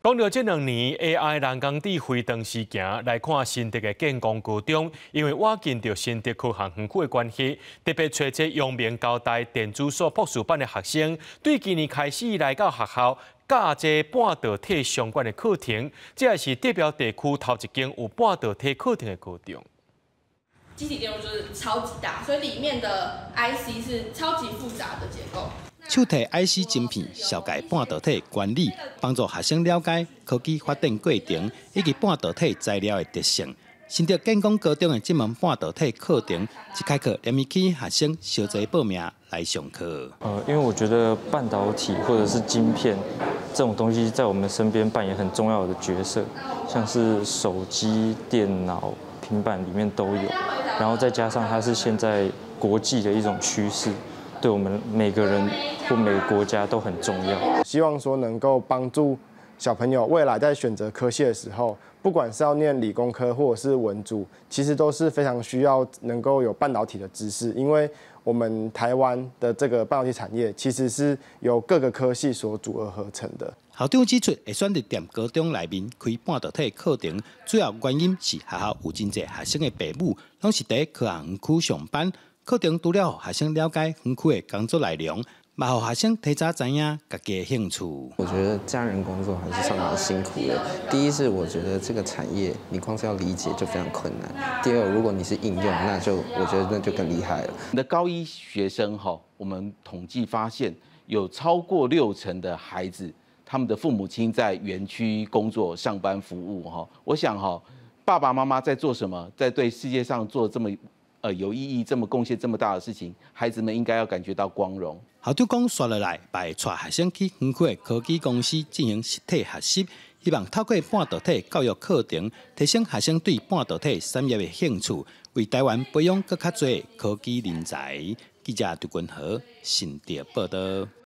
讲到这2年 AI 人工智慧长时行来看新竹的建工高中，因为瓦近着新竹科学园区的关系，特别找这阳明交大电子所博士班的学生，对今年开始来到学校教这半导体相关的课程，这也是代表地区头一间有半导体课程的高中。机体电路就是超级大，所以里面的 IC 是超级复杂的结构。 手提 IC 晶片消解半导体原理，帮助学生了解科技发展过程以及半导体材料的特性。新竹建工高中的这门半导体课程，一开课连起学生小齐报名来上课。因为我觉得半导体或者是晶片这种东西，在我们身边扮演很重要的角色，像是手机、电脑、平板里面都有，然后再加上它是现在国际的一种趋势。 对我们每个人或每个国家都很重要。希望说能够帮助小朋友未来在选择科系的时候，不管是要念理工科或者是文组，其实都是非常需要能够有半导体的知识，因为我们台湾的这个半导体产业其实是由各个科系所组合而成的。校长指出，会选择在高中内面开半导体课程，主要原因是学校有真侪学生的父母拢是在科学园区上班。 课程除了学生了解园区的工作内容，也让学生提早知影自己的兴趣。我觉得家人工作还是算蛮辛苦的。第一是我觉得这个产业你光是要理解就非常困难。第二，如果你是应用，我觉得那就更厉害了。你的高一学生我们统计发现有超过60%的孩子，他们的父母亲在园区工作、上班服务我想爸爸妈妈在做什么，在对世界上做这么。 有意义、这么贡献这么大的事情，孩子们应该要感觉到光荣。校长讲，接下来会带学生去园区的科技公司进行实体学习，希望透过半导体教育课程，提升学生对半导体产业的兴趣，为台湾培养更较多科技人才。记者杜君和新竹报道。